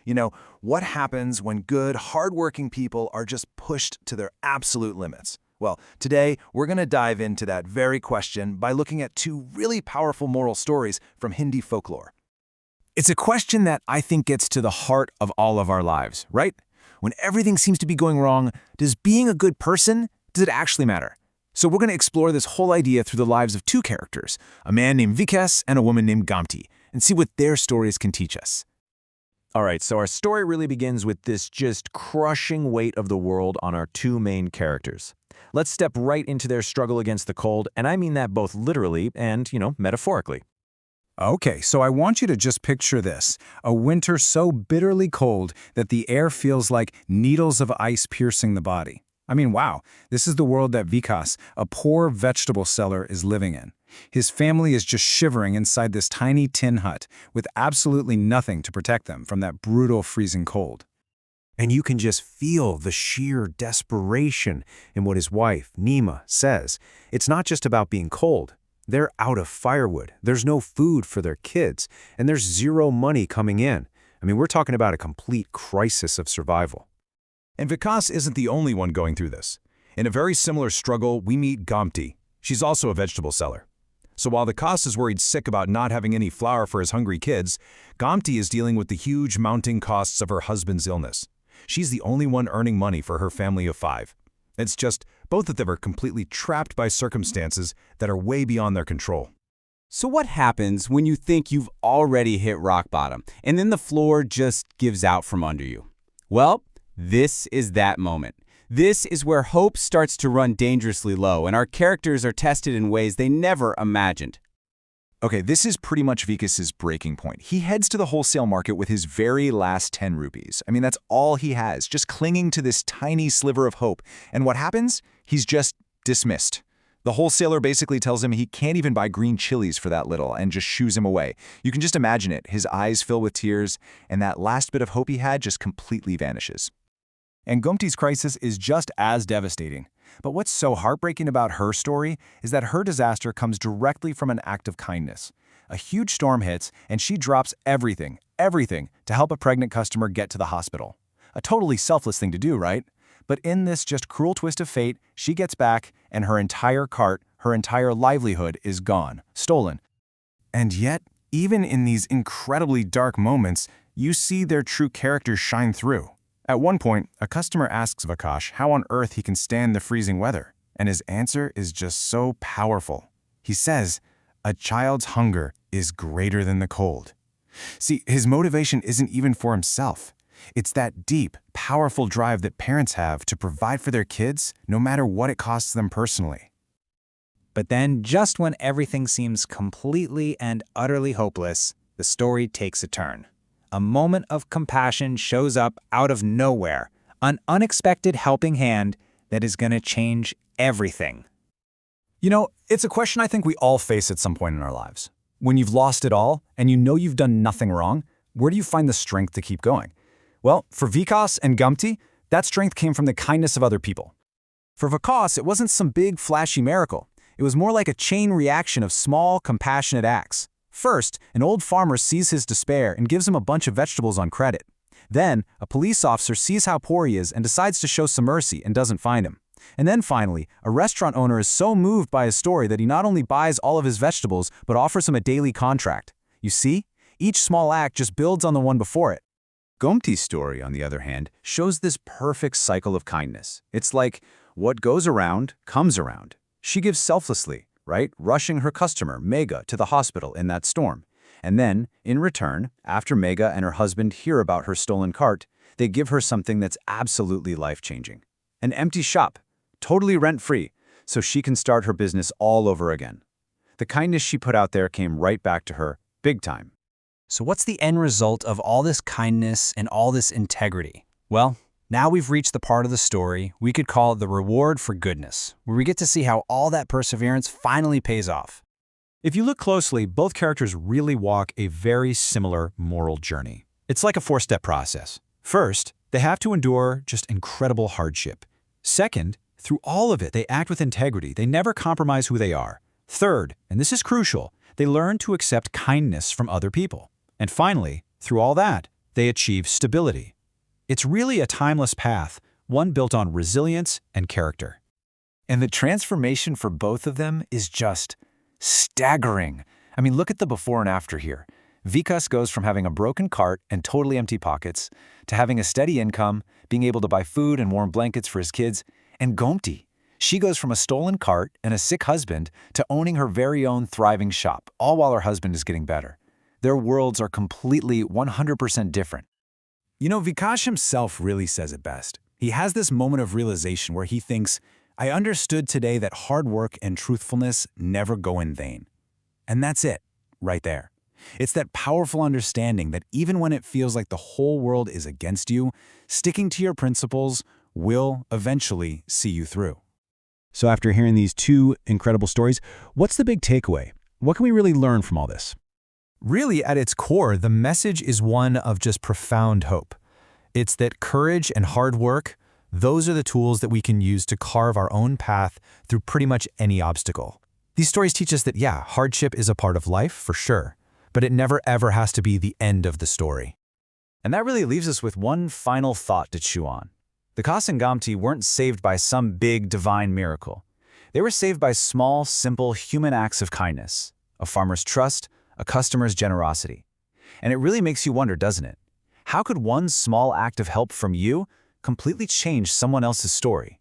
You know, what happens when good, hardworking people are just pushed to their absolute limits? Well, today we're going to dive into that very question by looking at two really powerful moral stories from Hindi folklore. It's a question that I think gets to the heart of all of our lives, right? When everything seems to be going wrong, does being a good person, does it actually matter? So we're going to explore this whole idea through the lives of two characters, a man named Vikas and a woman named Gamti, and see what their stories can teach us. All right, so our story really begins with this just crushing weight of the world on our two main characters. Let's step right into their struggle against the cold, and I mean that both literally and, metaphorically. Okay, so I want you to just picture this. A winter so bitterly cold that the air feels like needles of ice piercing the body. I mean, wow, this is the world that Vikas, a poor vegetable seller, is living in. His family is just shivering inside this tiny tin hut with absolutely nothing to protect them from that brutal freezing cold. And you can just feel the sheer desperation in what his wife, Nima, says. It's not just about being cold. They're out of firewood, there's no food for their kids, and there's zero money coming in. I mean, we're talking about a complete crisis of survival. And Vikas isn't the only one going through this. In a very similar struggle, we meet Gamti. She's also a vegetable seller. So while Vikas is worried sick about not having any flour for his hungry kids, Gamti is dealing with the huge mounting costs of her husband's illness. She's the only one earning money for her family of 5. It's just, both of them are completely trapped by circumstances that are way beyond their control. So what happens when you think you've already hit rock bottom, and then the floor just gives out from under you? Well, this is that moment. This is where hope starts to run dangerously low, and our characters are tested in ways they never imagined. Okay, this is pretty much Vikas's breaking point. He heads to the wholesale market with his very last 10 rupees. I mean, that's all he has, just clinging to this tiny sliver of hope. And what happens? He's just dismissed. The wholesaler basically tells him he can't even buy green chilies for that little and just shoos him away. You can just imagine it. His eyes fill with tears, and that last bit of hope he had just completely vanishes. And Gomti's crisis is just as devastating. But what's so heartbreaking about her story is that her disaster comes directly from an act of kindness. A huge storm hits, and she drops everything, to help a pregnant customer get to the hospital. A totally selfless thing to do, right? But in this just cruel twist of fate, she gets back, and her entire cart, her entire livelihood is gone, stolen. And yet, even in these incredibly dark moments, you see their true characters shine through. At one point, a customer asks Vikas how on earth he can stand the freezing weather, and his answer is just so powerful. He says, "A child's hunger is greater than the cold." See, his motivation isn't even for himself. It's that deep, powerful drive that parents have to provide for their kids, no matter what it costs them personally. But then, just when everything seems completely and utterly hopeless, the story takes a turn. A moment of compassion shows up out of nowhere, an unexpected helping hand that is going to change everything. You know, it's a question I think we all face at some point in our lives. When you've lost it all, and you know you've done nothing wrong, where do you find the strength to keep going? Well, for Vikas and Gamti, that strength came from the kindness of other people. For Vikas, it wasn't some big, flashy miracle. It was more like a chain reaction of small, compassionate acts. First, an old farmer sees his despair and gives him a bunch of vegetables on credit. Then, a police officer sees how poor he is and decides to show some mercy and doesn't find him. And then finally, a restaurant owner is so moved by his story that he not only buys all of his vegetables, but offers him a daily contract. You see? Each small act just builds on the one before it. Gomti's story, on the other hand, shows this perfect cycle of kindness. It's like what goes around comes around. She gives selflessly, right? Rushing her customer, Megha, to the hospital in that storm. And then, in return, after Megha and her husband hear about her stolen cart, they give her something that's absolutely life-changing. An empty shop, totally rent-free, so she can start her business all over again. The kindness she put out there came right back to her, big time. So what's the end result of all this kindness and all this integrity? Well, now we've reached the part of the story we could call the reward for goodness, where we get to see how all that perseverance finally pays off. If you look closely, both characters really walk a very similar moral journey. It's like a 4-step process. First, they have to endure just incredible hardship. Second, through all of it, they act with integrity. They never compromise who they are. Third, and this is crucial, they learn to accept kindness from other people. And finally, through all that, they achieve stability. It's really a timeless path, one built on resilience and character. And the transformation for both of them is just staggering. I mean, look at the before and after here. Vikas goes from having a broken cart and totally empty pockets to having a steady income, being able to buy food and warm blankets for his kids. And Gomti, she goes from a stolen cart and a sick husband to owning her very own thriving shop, all while her husband is getting better. Their worlds are completely 100% different. You know, Vikas himself really says it best. He has this moment of realization where he thinks, I understood today that hard work and truthfulness never go in vain. And that's it, right there. It's that powerful understanding that even when it feels like the whole world is against you, sticking to your principles will eventually see you through. So after hearing these two incredible stories, what's the big takeaway? What can we really learn from all this? Really, at its core, the message is one of just profound hope. It's that courage and hard work, those are the tools that we can use to carve our own path through pretty much any obstacle. These stories teach us that, yeah, hardship is a part of life, for sure, but it never ever has to be the end of the story. And that really leaves us with one final thought to chew on. The Vikas and Gomti weren't saved by some big divine miracle. They were saved by small, simple human acts of kindness, a farmer's trust, a customer's generosity. And it really makes you wonder, doesn't it? How could one small act of help from you completely change someone else's story?